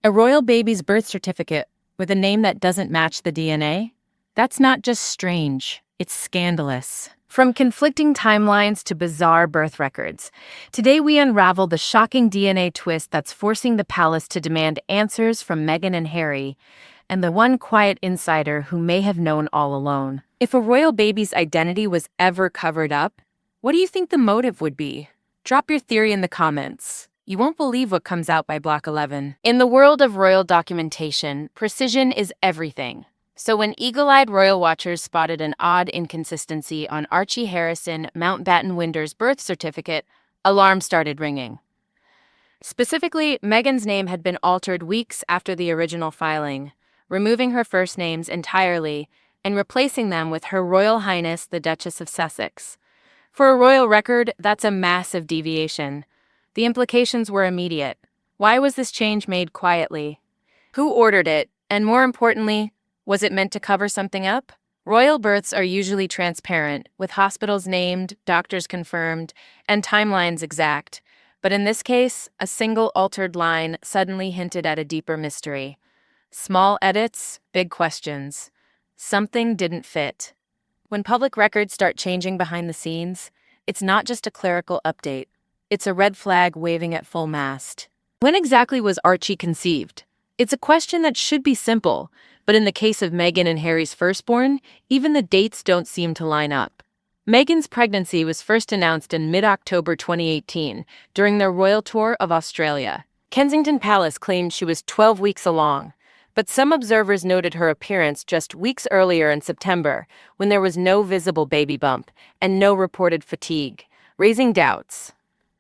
A royal baby's birth certificate with a name that doesn't match the DNA? That's not just strange, it's scandalous. From conflicting timelines to bizarre birth records, today we unravel the shocking DNA twist that's forcing the palace to demand answers from Meghan and Harry, and the one quiet insider who may have known all along. If a royal baby's identity was ever covered up, what do you think the motive would be? Drop your theory in the comments. You won't believe what comes out by Block 11. In the world of royal documentation, precision is everything. So when eagle-eyed royal watchers spotted an odd inconsistency on Archie Harrison Mountbatten Winder's birth certificate, alarms started ringing. Specifically, Meghan's name had been altered weeks after the original filing, removing her first names entirely and replacing them with Her Royal Highness the Duchess of Sussex. For a royal record, that's a massive deviation. The implications were immediate. Why was this change made quietly? Who ordered it? And more importantly, was it meant to cover something up? Royal births are usually transparent, with hospitals named, doctors confirmed, and timelines exact. But in this case, a single altered line suddenly hinted at a deeper mystery. Small edits, big questions. Something didn't fit. When public records start changing behind the scenes, it's not just a clerical update. It's a red flag waving at full mast. When exactly was Archie conceived? It's a question that should be simple, but in the case of Meghan and Harry's firstborn, even the dates don't seem to line up. Meghan's pregnancy was first announced in mid-October 2018 during their royal tour of Australia. Kensington Palace claimed she was 12 weeks along, but some observers noted her appearance just weeks earlier in September, when there was no visible baby bump and no reported fatigue, raising doubts.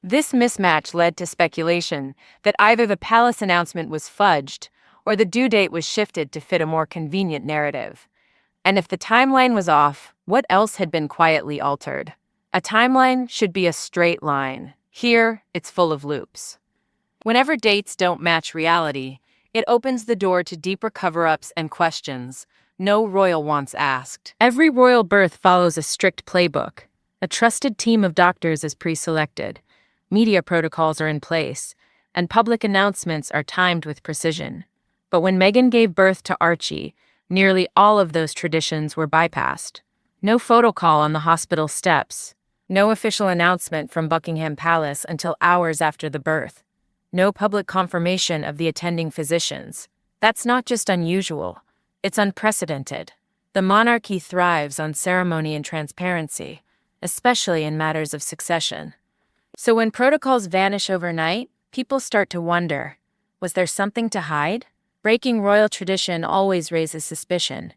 This mismatch led to speculation that either the palace announcement was fudged or the due date was shifted to fit a more convenient narrative. And if the timeline was off, what else had been quietly altered? A timeline should be a straight line. Here, it's full of loops. Whenever dates don't match reality, it opens the door to deeper cover-ups and questions no royal once asked. Every royal birth follows a strict playbook. A trusted team of doctors is pre-selected. Media protocols are in place, and public announcements are timed with precision. But when Meghan gave birth to Archie, nearly all of those traditions were bypassed. No photo call on the hospital steps. No official announcement from Buckingham Palace until hours after the birth. No public confirmation of the attending physicians. That's not just unusual, it's unprecedented. The monarchy thrives on ceremony and transparency, especially in matters of succession. So when protocols vanish overnight, people start to wonder, was there something to hide? Breaking royal tradition always raises suspicion.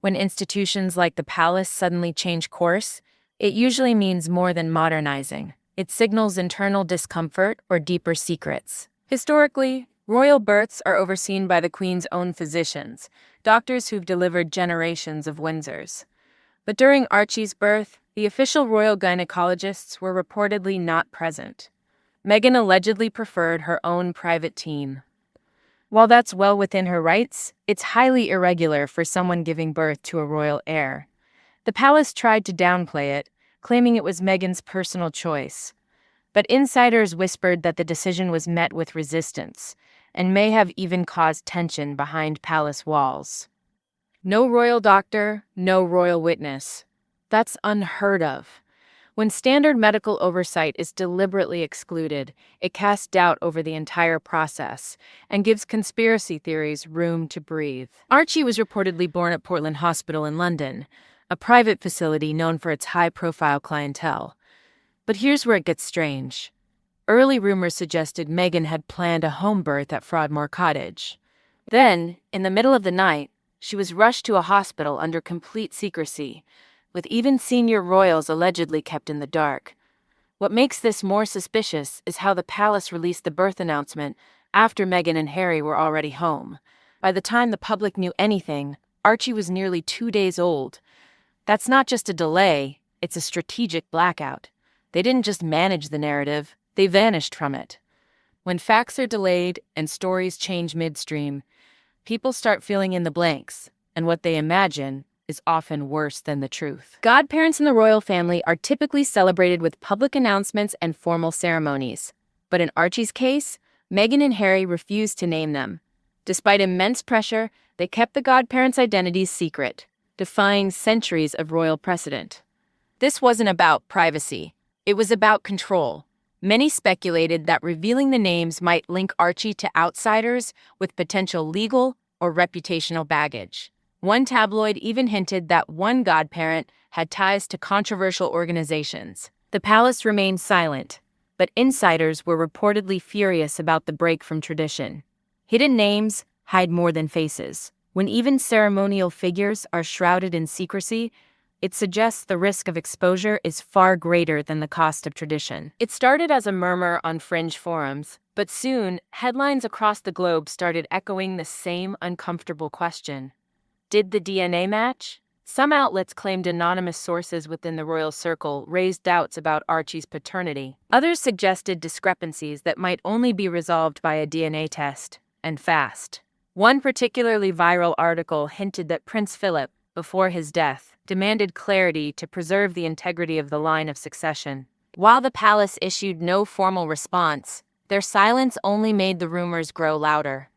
When institutions like the palace suddenly change course, it usually means more than modernizing. It signals internal discomfort or deeper secrets. Historically, royal births are overseen by the Queen's own physicians, doctors who've delivered generations of Windsors. But during Archie's birth, the official royal gynecologists were reportedly not present. Meghan allegedly preferred her own private team. While that's well within her rights, it's highly irregular for someone giving birth to a royal heir. The palace tried to downplay it, claiming it was Meghan's personal choice. But insiders whispered that the decision was met with resistance, and may have even caused tension behind palace walls. No royal doctor, no royal witness. That's unheard of. When standard medical oversight is deliberately excluded, it casts doubt over the entire process and gives conspiracy theories room to breathe. Archie was reportedly born at Portland Hospital in London, a private facility known for its high-profile clientele. But here's where it gets strange. Early rumors suggested Meghan had planned a home birth at Frogmore Cottage. Then, in the middle of the night, she was rushed to a hospital under complete secrecy, with even senior royals allegedly kept in the dark. What makes this more suspicious is how the palace released the birth announcement after Meghan and Harry were already home. By the time the public knew anything, Archie was nearly 2 days old. That's not just a delay, it's a strategic blackout. They didn't just manage the narrative, they vanished from it. When facts are delayed and stories change midstream, people start filling in the blanks, and what they imagine is often worse than the truth. Godparents in the royal family are typically celebrated with public announcements and formal ceremonies. But in Archie's case, Meghan and Harry refused to name them. Despite immense pressure, they kept the godparents' identities secret, defying centuries of royal precedent. This wasn't about privacy. It was about control. Many speculated that revealing the names might link Archie to outsiders with potential legal or reputational baggage. One tabloid even hinted that one godparent had ties to controversial organizations. The palace remained silent, but insiders were reportedly furious about the break from tradition. Hidden names hide more than faces. When even ceremonial figures are shrouded in secrecy, it suggests the risk of exposure is far greater than the cost of tradition. It started as a murmur on fringe forums, but soon, headlines across the globe started echoing the same uncomfortable question. Did the DNA match? Some outlets claimed anonymous sources within the royal circle raised doubts about Archie's paternity. Others suggested discrepancies that might only be resolved by a DNA test, and fast. One particularly viral article hinted that Prince Philip, before his death, demanded clarity to preserve the integrity of the line of succession. While the palace issued no formal response, their silence only made the rumors grow louder.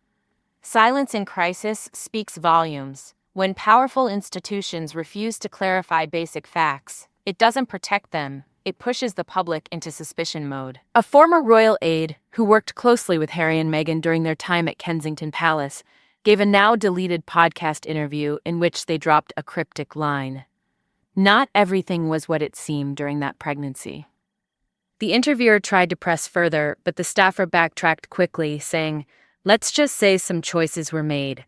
Silence in crisis speaks volumes. When powerful institutions refuse to clarify basic facts, it doesn't protect them, it pushes the public into suspicion mode. A former royal aide, who worked closely with Harry and Meghan during their time at Kensington Palace, gave a now-deleted podcast interview in which they dropped a cryptic line. Not everything was what it seemed during that pregnancy. The interviewer tried to press further, but the staffer backtracked quickly, saying, "Let's just say some choices were made."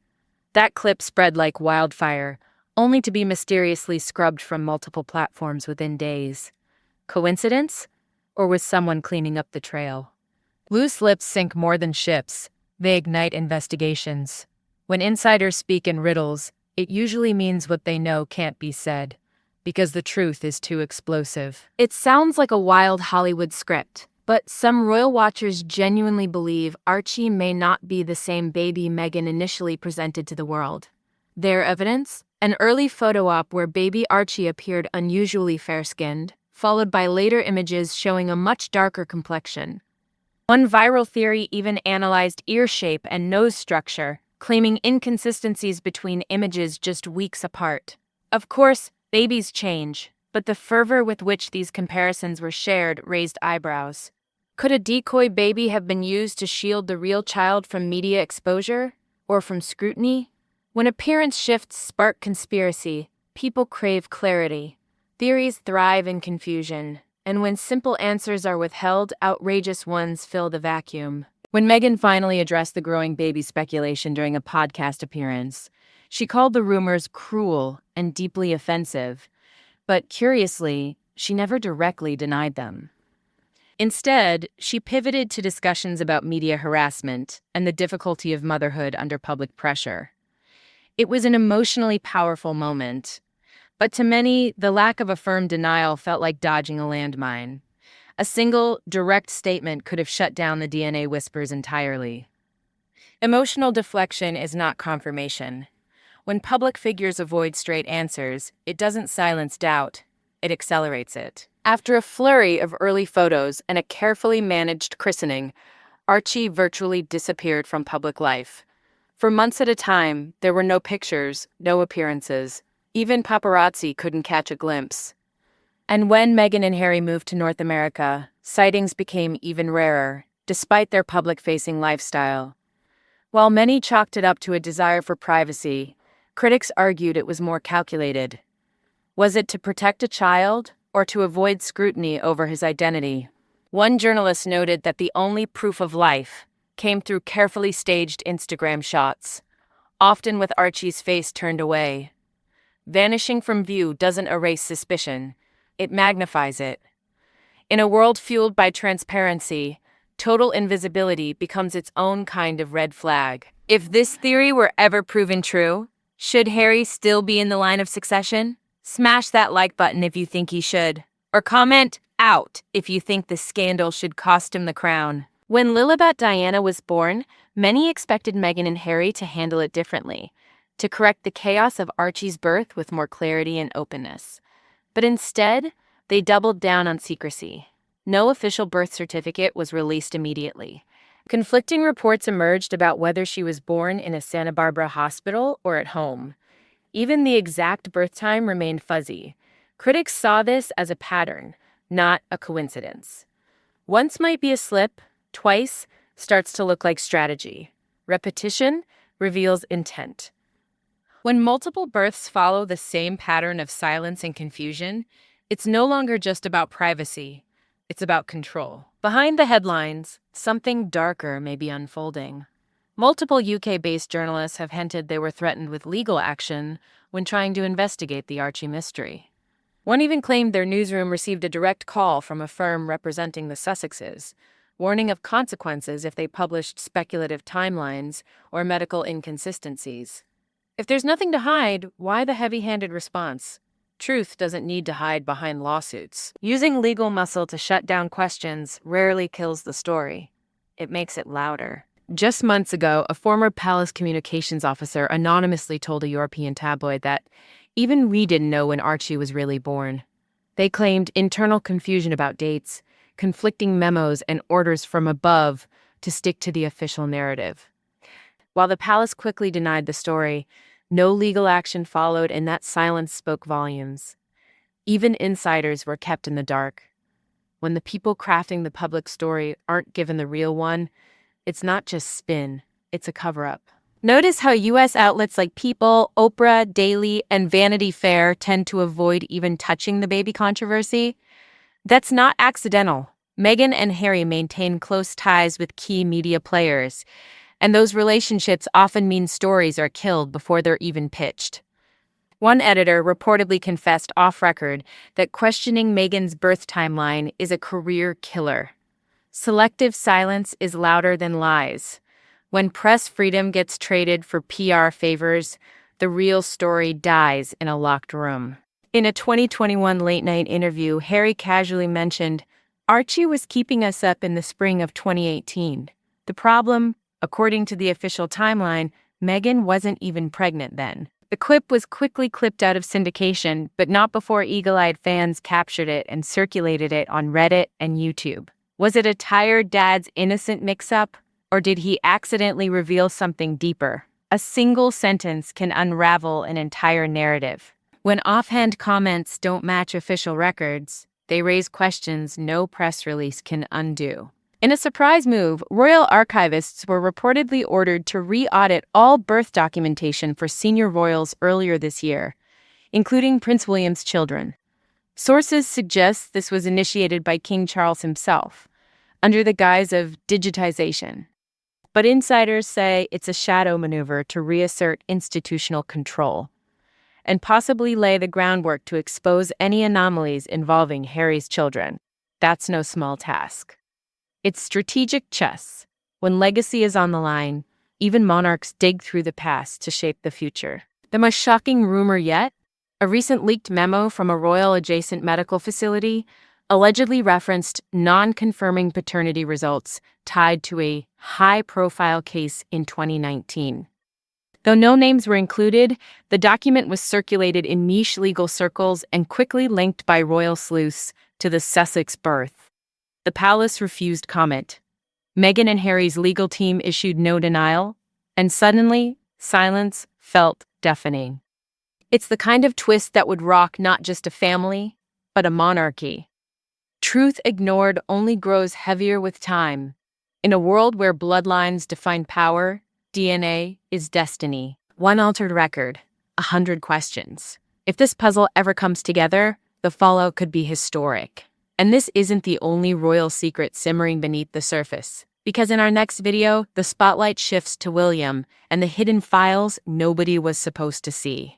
That clip spread like wildfire, only to be mysteriously scrubbed from multiple platforms within days. Coincidence? Or was someone cleaning up the trail? Loose lips sink more than ships. They ignite investigations. When insiders speak in riddles, it usually means what they know can't be said, because the truth is too explosive. It sounds like a wild Hollywood script, but some royal watchers genuinely believe Archie may not be the same baby Meghan initially presented to the world. Their evidence? An early photo op where baby Archie appeared unusually fair-skinned, followed by later images showing a much darker complexion. One viral theory even analyzed ear shape and nose structure, claiming inconsistencies between images just weeks apart. Of course, babies change, but the fervor with which these comparisons were shared raised eyebrows. Could a decoy baby have been used to shield the real child from media exposure? Or from scrutiny? When appearance shifts spark conspiracy, people crave clarity. Theories thrive in confusion, and when simple answers are withheld, outrageous ones fill the vacuum. When Meghan finally addressed the growing baby speculation during a podcast appearance, she called the rumors cruel and deeply offensive, but curiously, she never directly denied them. Instead, she pivoted to discussions about media harassment and the difficulty of motherhood under public pressure. It was an emotionally powerful moment, but to many, the lack of a firm denial felt like dodging a landmine. A single, direct statement could have shut down the DNA whispers entirely. Emotional deflection is not confirmation. When public figures avoid straight answers, it doesn't silence doubt, it accelerates it. After a flurry of early photos and a carefully managed christening, Archie virtually disappeared from public life. For months at a time, there were no pictures, no appearances. Even paparazzi couldn't catch a glimpse. And when Meghan and Harry moved to North America, sightings became even rarer, despite their public-facing lifestyle. While many chalked it up to a desire for privacy, critics argued it was more calculated. Was it to protect a child, or to avoid scrutiny over his identity? One journalist noted that the only proof of life came through carefully staged Instagram shots, often with Archie's face turned away. Vanishing from view doesn't erase suspicion, it magnifies it. In a world fueled by transparency, total invisibility becomes its own kind of red flag. If this theory were ever proven true, should Harry still be in the line of succession? Smash that like button if you think he should. Or comment out if you think the scandal should cost him the crown. When Lilibet Diana was born, many expected Meghan and Harry to handle it differently, to correct the chaos of Archie's birth with more clarity and openness. But instead, they doubled down on secrecy. No official birth certificate was released immediately. Conflicting reports emerged about whether she was born in a Santa Barbara hospital or at home. Even the exact birth time remained fuzzy. Critics saw this as a pattern, not a coincidence. Once might be a slip, twice starts to look like strategy. Repetition reveals intent. When multiple births follow the same pattern of silence and confusion, it's no longer just about privacy. It's about control. Behind the headlines, something darker may be unfolding. Multiple UK-based journalists have hinted they were threatened with legal action when trying to investigate the Archie mystery. One even claimed their newsroom received a direct call from a firm representing the Sussexes, warning of consequences if they published speculative timelines or medical inconsistencies. If there's nothing to hide, why the heavy-handed response? Truth doesn't need to hide behind lawsuits. Using legal muscle to shut down questions rarely kills the story. It makes it louder. Just months ago, a former palace communications officer anonymously told a European tabloid that even we didn't know when Archie was really born. They claimed internal confusion about dates, conflicting memos, and orders from above to stick to the official narrative. While the palace quickly denied the story, no legal action followed, and that silence spoke volumes. Even insiders were kept in the dark. When the people crafting the public story aren't given the real one, it's not just spin, it's a cover-up. Notice how U.S. outlets like People, Oprah, Daily, and Vanity Fair tend to avoid even touching the baby controversy? That's not accidental. Meghan and Harry maintain close ties with key media players, and those relationships often mean stories are killed before they're even pitched. One editor reportedly confessed off-record that questioning Meghan's birth timeline is a career killer. Selective silence is louder than lies. When press freedom gets traded for PR favors, the real story dies in a locked room. In a 2021 late-night interview, Harry casually mentioned, "Archie was keeping us up in the spring of 2018. The problem, according to the official timeline, Meghan wasn't even pregnant then." The quip was quickly clipped out of syndication, but not before eagle-eyed fans captured it and circulated it on Reddit and YouTube. Was it a tired dad's innocent mix-up, or did he accidentally reveal something deeper? A single sentence can unravel an entire narrative. When offhand comments don't match official records, they raise questions no press release can undo. In a surprise move, royal archivists were reportedly ordered to re-audit all birth documentation for senior royals earlier this year, including Prince William's children. Sources suggest this was initiated by King Charles himself, under the guise of digitization. But insiders say it's a shadow maneuver to reassert institutional control, and possibly lay the groundwork to expose any anomalies involving Harry's children. That's no small task. It's strategic chess. When legacy is on the line, even monarchs dig through the past to shape the future. The most shocking rumor yet? A recent leaked memo from a royal-adjacent medical facility allegedly referenced non-confirming paternity results tied to a high-profile case in 2019. Though no names were included, the document was circulated in niche legal circles and quickly linked by royal sleuths to the Sussex birth. The palace refused comment. Meghan and Harry's legal team issued no denial, and suddenly, silence felt deafening. It's the kind of twist that would rock not just a family, but a monarchy. Truth ignored only grows heavier with time. In a world where bloodlines define power, DNA is destiny. One altered record, 100 questions. If this puzzle ever comes together, the fallout could be historic. And this isn't the only royal secret simmering beneath the surface. Because in our next video, the spotlight shifts to William and the hidden files nobody was supposed to see.